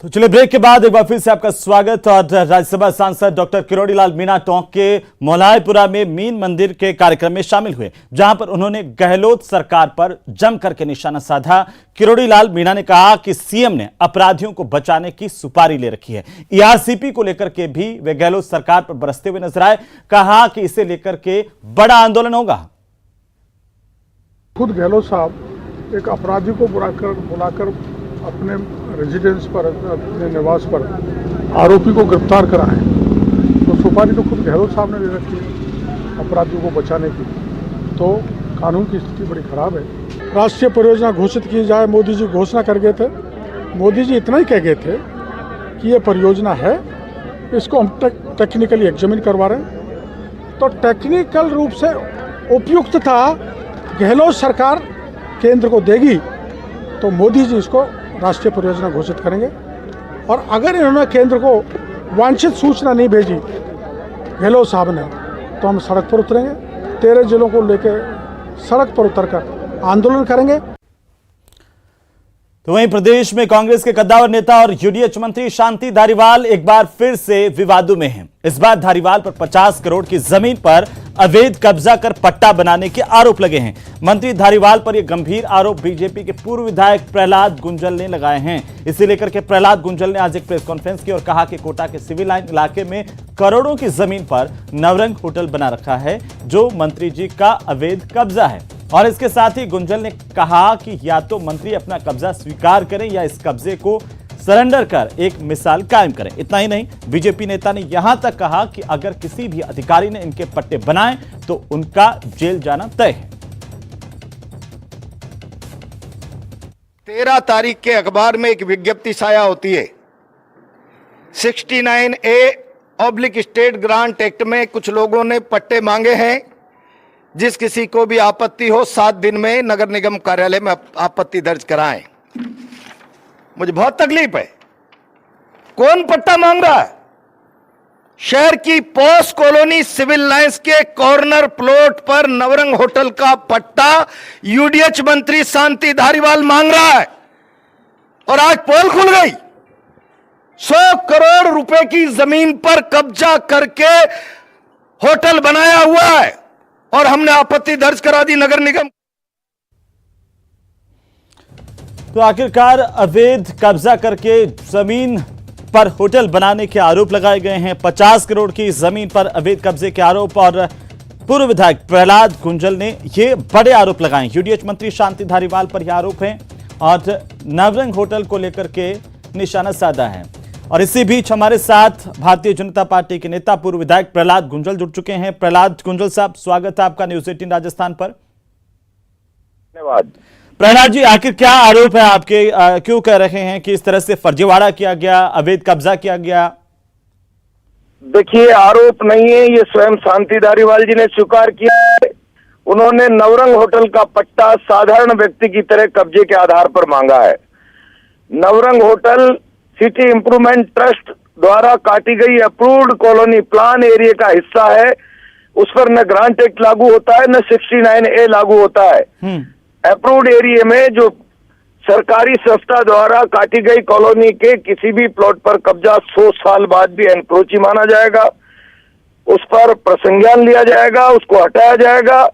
तो चलिए ब्रेक के बाद एक बार फिर से आपका स्वागत। और राज्यसभा सांसद डॉक्टर किरोड़ीलाल मीणा टोंक के मौलायपुरा में मीन मंदिर के कार्यक्रम में शामिल हुए, जहां पर उन्होंने गहलोत सरकार पर जम करके निशाना साधा। किरोड़ीलाल मीणा ने कहा कि सीएम ने अपराधियों को बचाने की सुपारी ले रखी है। ईआरसीपी को लेकर के भी वे गहलोत सरकार पर बरसते हुए नजर आए। कहा कि इसे लेकर के बड़ा आंदोलन होगा। खुद गहलोत साहब एक अपराधी को बुलाकर अपने रेजिडेंस पर, अपने निवास पर आरोपी को गिरफ्तार कराएं, तो सुपारी तो खुद गहलोत साहब ने ले रखी है अपराधियों को बचाने की। तो कानून की स्थिति बड़ी खराब है। राष्ट्रीय परियोजना घोषित की जाए, मोदी जी घोषणा कर गए थे। मोदी जी इतना ही कह गए थे कि ये परियोजना है, इसको हम टेक्निकली एग्जामिन करवा रहे हैं। तो टेक्निकल रूप से उपयुक्त था, गहलोत सरकार केंद्र को देगी तो मोदी जी इसको राष्ट्रीय परियोजना घोषित करेंगे। और अगर इन्होंने केंद्र को वांछित सूचना नहीं भेजी गहलोत साहब ने, तो हम सड़क पर उतरेंगे। 13 जिलों को लेकर सड़क पर उतरकर आंदोलन करेंगे। तो वहीं प्रदेश में कांग्रेस के कद्दावर नेता और यूडीएच मंत्री शांति धारीवाल एक बार फिर से विवादों में हैं। इस बार धारीवाल पर 50 करोड़ की जमीन पर अवैध कब्जा कर पट्टा बनाने के आरोप लगे हैं। मंत्री धारीवाल पर यह गंभीर आरोप बीजेपी के पूर्व विधायक प्रहलाद गुंजल ने लगाए हैं। इसे लेकर के प्रहलाद गुंजल ने आज एक प्रेस कॉन्फ्रेंस की और कहा कि कोटा के सिविल लाइन इलाके में करोड़ों की जमीन पर नवरंग होटल बना रखा है, जो मंत्री जी का अवैध कब्जा है। और इसके साथ ही गुंजल ने कहा कि या तो मंत्री अपना कब्जा स्वीकार करें या इस कब्जे को सरेंडर कर एक मिसाल कायम करें। इतना ही नहीं, बीजेपी नेता ने यहां तक कहा कि अगर किसी भी अधिकारी ने इनके पट्टे बनाए तो उनका जेल जाना तय है। 13 तारीख के अखबार में एक विज्ञप्ति छाया होती है। 69A स्टेट ग्रांट एक्ट में कुछ लोगों ने पट्टे मांगे हैं। जिस किसी को भी आपत्ति हो 7 दिन में नगर निगम कार्यालय में आपत्ति दर्ज कराएं। मुझे बहुत तकलीफ है। कौन पट्टा मांग रहा है? शहर की पॉस कॉलोनी सिविल लाइंस के कॉर्नर प्लॉट पर नवरंग होटल का पट्टा यूडीएच मंत्री शांति धारीवाल मांग रहा है। और आज पोल खुल गई। 100 करोड़ रुपए की जमीन पर कब्जा करके होटल बनाया हुआ है और हमने आपत्ति दर्ज करा दी नगर निगम। तो आखिरकार अवैध कब्जा करके जमीन पर होटल बनाने के आरोप लगाए गए हैं। 50 करोड़ की जमीन पर अवैध कब्जे के आरोप और पूर्व विधायक प्रहलाद गुंजल ने ये बड़े आरोप लगाए। यूडीएच मंत्री शांति धारीवाल पर यह आरोप है और नवरंग होटल को लेकर के निशाना साधा है। और इसी बीच हमारे साथ भारतीय जनता पार्टी के नेता पूर्व विधायक प्रहलाद गुंजल जुड़ चुके हैं। प्रहलाद गुंजल साहब, स्वागत है आपका न्यूज 18 राजस्थान पर। धन्यवाद। प्रहलाद जी, आखिर क्या आरोप है आपके? क्यों कह रहे हैं कि इस तरह से फर्जीवाड़ा किया गया, अवैध कब्जा किया गया? देखिए, आरोप नहीं है, ये स्वयं शांति धारीवाल जी ने स्वीकार किया है। उन्होंने नवरंग होटल का पट्टा साधारण व्यक्ति की तरह कब्जे के आधार पर मांगा है। Navrang hotel city improvement trust द्वारा काटी गई अप्रूव्ड कॉलोनी प्लान एरिया का हिस्सा है। उस पर न ग्रांट एक्ट लागू होता है, न 69A लागू होता है। अप्रूव्ड एरिया में जो सरकारी संस्था द्वारा काटी गई कॉलोनी के किसी भी प्लॉट पर कब्जा 100 साल बाद भी एनक्रोची माना जाएगा। उस पर प्रसंज्ञान लिया जाएगा, उसको हटाया जाएगा।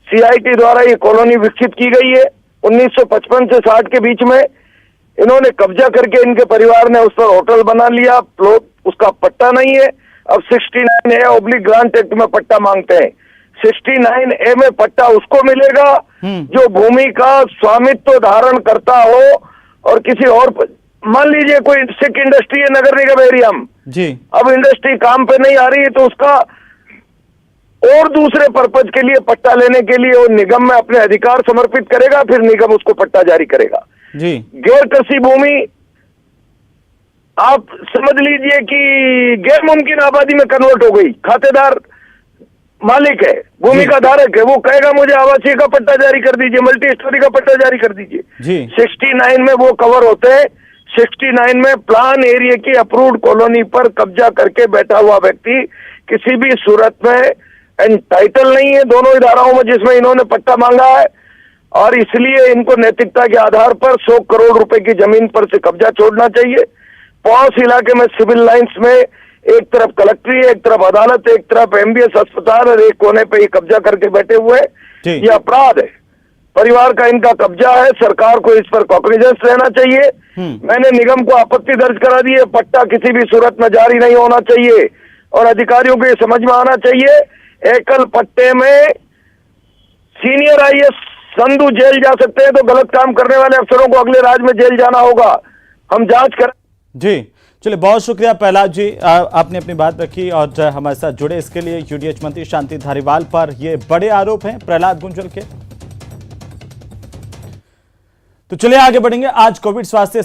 सीआईटी द्वारा ये कॉलोनी विकसित की गई है। 1955 से 60 के बीच में इन्होंने कब्जा करके इनके परिवार ने उस पर होटल बना लिया। प्लॉट उसका पट्टा नहीं है। अब 69A ग्रांट एक्ट में पट्टा मांगते हैं। 69A में पट्टा उसको मिलेगा जो भूमि का स्वामित्व धारण करता हो और किसी और, मान लीजिए कोई सिक इंडस्ट्री है नगर निगम एरिया में जी, अब इंडस्ट्री काम पे नहीं आ रही है तो उसका और दूसरे पर्पज के लिए पट्टा लेने के लिए वो निगम में अपने अधिकार समर्पित करेगा, फिर निगम उसको पट्टा जारी करेगा जी। गैर कृषि भूमि आप समझ लीजिए कि गैर मुमकिन आबादी में कन्वर्ट हो गई। खातेदार मालिक है, भूमि का धारक है, वो कहेगा मुझे आवासीय का पट्टा जारी कर दीजिए, मल्टी स्टोरी का पट्टा जारी कर दीजिए। 69 में वो कवर होते हैं। 69 में प्लान एरिया की अप्रूव्ड कॉलोनी पर कब्जा करके बैठा हुआ व्यक्ति किसी भी सूरत में एंटाइटल नहीं है दोनों ही धाराओं में जिसमें इन्होंने पट्टा मांगा है। और इसलिए इनको नैतिकता के आधार पर 100 करोड़ रुपए की जमीन पर से कब्जा छोड़ना चाहिए। पौष इलाके में सिविल लाइंस में एक तरफ कलेक्ट्री, एक तरफ अदालत, एक तरफ एमबीएस अस्पताल और एक कोने पे ये कब्जा करके बैठे हुए। जी। ये अपराध है, परिवार का इनका कब्जा है, सरकार को इस पर कॉग्निजेंस लेना चाहिए। मैंने निगम को आपत्ति दर्ज करा दी है, पट्टा किसी भी सूरत में जारी नहीं होना चाहिए और अधिकारियों को ये समझ में आना चाहिए एकल पट्टे में सीनियर आईएएस संधू जेल जा सकते हैं तो गलत काम करने वाले अफसरों को अगले राज्य में जेल जाना होगा। हम जांच कर। जी चलिए, बहुत शुक्रिया प्रहलाद जी, आपने अपनी बात रखी और हमारे साथ जुड़े इसके लिए। यूडीएच मंत्री शांति धारीवाल पर ये बड़े आरोप हैं प्रहलाद गुंजल के। तो चलिए आगे बढ़ेंगे। आज कोविड स्वास्थ्य